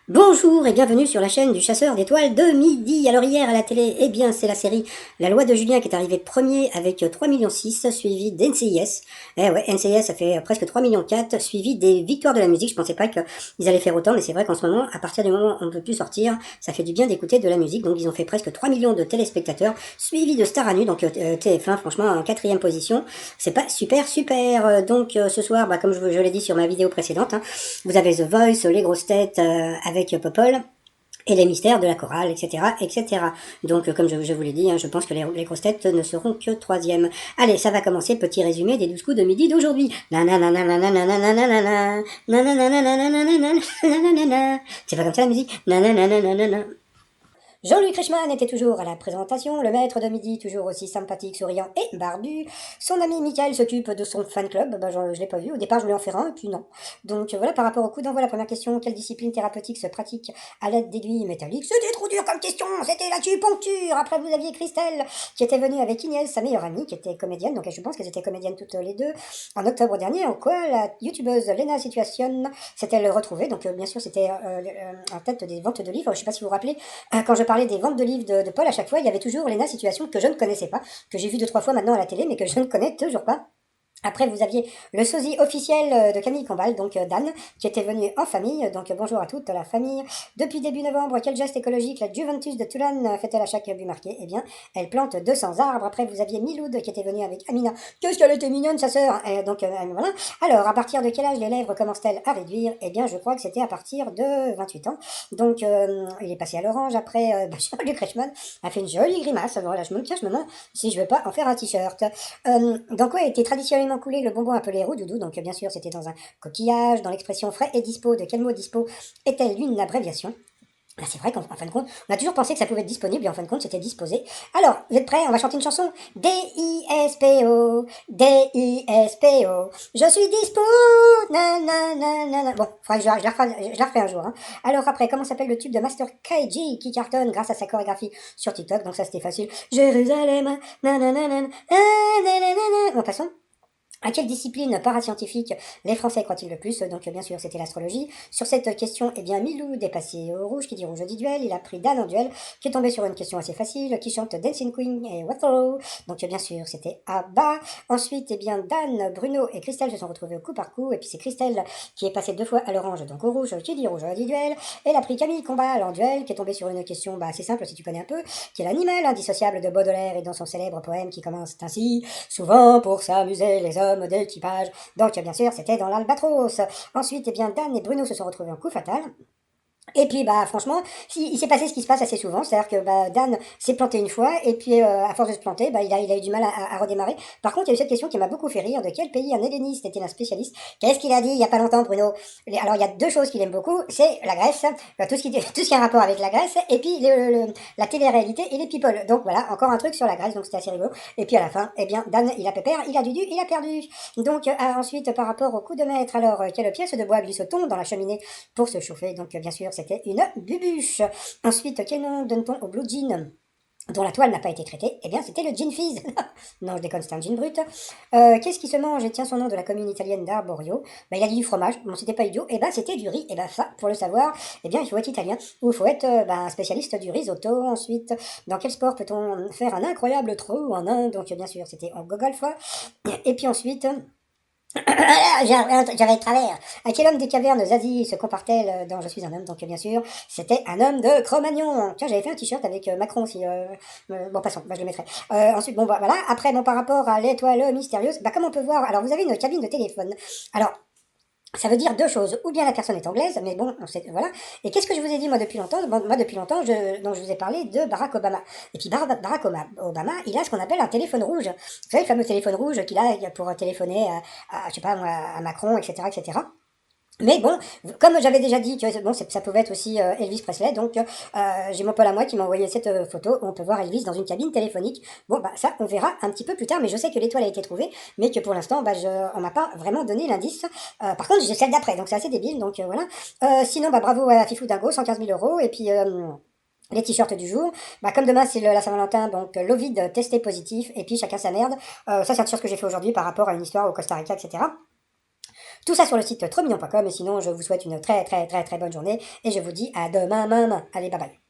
Bonjour et bienvenue sur la chaîne du chasseur d'étoiles de midi. Alors hier à la télé, eh bien c'est la série La Loi de Julien qui est arrivée premier avec 3,6 millions, suivi d'NCIS. Eh ouais, NCIS ça fait presque 3,4 millions, suivi des Victoires de la musique. Je pensais pas qu'ils allaient faire autant, mais c'est vrai qu'en ce moment, à partir du moment où on ne peut plus sortir, ça fait du bien d'écouter de la musique. Donc ils ont fait presque 3 millions de téléspectateurs, suivi de Star à nu, donc TF1 franchement en 4e position. C'est pas super. Donc ce soir, comme je l'ai dit sur ma vidéo précédente, hein, vous avez The Voice, les grosses têtes avec Popol et les mystères de la chorale, etc. Donc, comme je vous l'ai dit, hein, je pense que les grosses têtes ne seront que troisième. Allez, ça va commencer, petit résumé des 12 coups de midi d'aujourd'hui. C'est pas comme ça la musique. Jean-Luc Reichmann était toujours à la présentation, le maître de midi toujours aussi sympathique, souriant et barbu. Son ami Michael s'occupe de son fan club, je l'ai pas vu, au départ je voulais en faire un, et puis non. Donc voilà, par rapport au coup d'envoi, la première question, quelle discipline thérapeutique se pratique à l'aide d'aiguilles métalliques? C'était trop dur comme question, c'était l'acupuncture. Après vous aviez Christelle, qui était venue avec Inès, sa meilleure amie, qui était comédienne, donc je pense qu'elles étaient comédiennes toutes les deux, en octobre dernier, en quoi la youtubeuse Lena Situation s'est-elle retrouvée, donc bien sûr c'était en tête des ventes de livres, je sais pas si vous vous rappelez, quand je parlais des ventes de livres de Paul, à chaque fois, il y avait toujours Lena Situation que je ne connaissais pas, que j'ai vu 2-3 fois maintenant à la télé, mais que je ne connais toujours pas. Après, vous aviez le sosie officiel de Camille Combal, donc Dan, qui était venu en famille. Donc bonjour à toute la famille. Depuis début novembre, quel geste écologique la Juventus de Toulon fait-elle à chaque but marqué? Eh bien, elle plante 200 arbres. Après, vous aviez Miloud qui était venu avec Amina. Qu'est-ce qu'elle était mignonne, sa sœur. Voilà. Alors, à partir de quel âge les lèvres commencent-elles à réduire? Eh bien, je crois que c'était à partir de 28 ans. Donc, il est passé à l'orange. Après, Jean-Luc Reichmann a fait une jolie grimace. Voilà, je me demande si je vais pas en faire un t-shirt. Donc ouais, était traditionnellement coulé le bonbon appelé roux-doudou, donc bien sûr c'était dans un coquillage, dans l'expression frais et dispo, de quel mot dispo est-elle une abréviation? Là, c'est vrai qu'en fin de compte, on a toujours pensé que ça pouvait être disponible, et en fin de compte, c'était disposé. Alors, vous êtes prêts? On va chanter une chanson. D-I-S-P-O, D-I-S-P-O, je suis dispo, nanana. Bon, faudrait que je la refais un jour. Hein. Alors après, comment s'appelle le tube de Master KG qui cartonne grâce à sa chorégraphie sur TikTok? Donc ça, c'était facile. Jérusalem, nanana, nanana. Bon, passons. À quelle discipline parascientifique les Français croient-ils le plus? Donc bien sûr c'était l'astrologie. Sur cette question, eh bien Milou est passé au rouge, qui dit rouge dit duel, il a pris Dan en duel, qui est tombé sur une question assez facile, qui chante Dancing Queen et Waterloo. Donc bien sûr c'était Abba. Ensuite, eh bien Dan, Bruno et Christelle se sont retrouvés au coup par coup, et puis c'est Christelle qui est passée 2 fois à l'orange, donc au rouge dit duel. Elle a pris Camille Combal en duel, qui est tombée sur une question assez simple si tu connais un peu, qui est l'animal indissociable de Baudelaire et dans son célèbre poème qui commence ainsi: souvent pour s'amuser les hommes d'équipage. Donc bien sûr c'était dans l'Albatros. Ensuite, eh bien Dan et Bruno se sont retrouvés en coup fatal. Et puis franchement, il s'est passé ce qui se passe assez souvent, c'est-à-dire que Dan s'est planté une fois, et puis à force de se planter, il a eu du mal à redémarrer. Par contre, il y a eu cette question qui m'a beaucoup fait rire: de quel pays un helléniste était un spécialiste? Qu'est-ce qu'il a dit il y a pas longtemps, Bruno? Alors il y a 2 choses qu'il aime beaucoup, c'est la Grèce, tout ce qui a un rapport avec la Grèce, et puis la télé-réalité et les people. Donc voilà, encore un truc sur la Grèce, donc c'était assez rigolo. Et puis à la fin, eh bien Dan il a pépère, il a du il a perdu. Donc ensuite, par rapport au coup de maître, alors quelle pièce de bois glisse-t-on dans la cheminée pour se chauffer? Donc bien sûr c'était une bubuche. Ensuite, quel nom donne-t-on au blue jean dont la toile n'a pas été traitée? Eh bien, c'était le gin fizz. Non, je déconne, c'est un gin brut. Qu'est-ce qui se mange et tient son nom de la commune italienne d'Arborio? Il a dit du fromage. Bon, c'était pas idiot. C'était du riz. Ça, pour le savoir, eh bien, il faut être italien ou il faut être un spécialiste du risotto. Ensuite, dans quel sport peut-on faire un incroyable trou en Inde? Donc, bien sûr, c'était en golf. Et puis ensuite, j'avais de travers. À quel homme des cavernes Zazie se compare-t-elle dans Je suis un homme? Donc bien sûr, c'était un homme de Cro-Magnon. Tiens, j'avais fait un t-shirt avec Macron, si... bon, passons, je le mettrai. Ensuite, voilà. Après, par rapport à l'étoile mystérieuse, comme on peut voir, alors vous avez une cabine de téléphone. Alors, ça veut dire 2 choses. Ou bien la personne est anglaise, mais bon, on sait, voilà. Et qu'est-ce que je vous ai dit, moi, depuis longtemps? Moi, depuis longtemps, donc, je vous ai parlé de Barack Obama. Et puis, Barack Obama, il a ce qu'on appelle un téléphone rouge. Vous savez, le fameux téléphone rouge qu'il a pour téléphoner je sais pas, moi, à Macron, etc. Mais bon, comme j'avais déjà dit que bon, ça pouvait être aussi Elvis Presley, donc j'ai mon pote à moi qui m'a envoyé cette photo où on peut voir Elvis dans une cabine téléphonique. Bon, ça, on verra un petit peu plus tard, mais je sais que l'étoile a été trouvée, mais que pour l'instant, on m'a pas vraiment donné l'indice. Par contre, j'ai celle d'après, donc c'est assez débile, donc voilà. Sinon, bravo à Fifou Dingo, 115 000 euros, et puis... les t-shirts du jour, comme demain c'est la Saint-Valentin, donc l'Ovid testé positif, et puis chacun sa merde. Ça c'est un t-shirt que j'ai fait aujourd'hui par rapport à une histoire au Costa Rica, etc. Tout ça sur le site trosmignon.com et sinon je vous souhaite une très très très très bonne journée et je vous dis à demain. Allez, bye bye.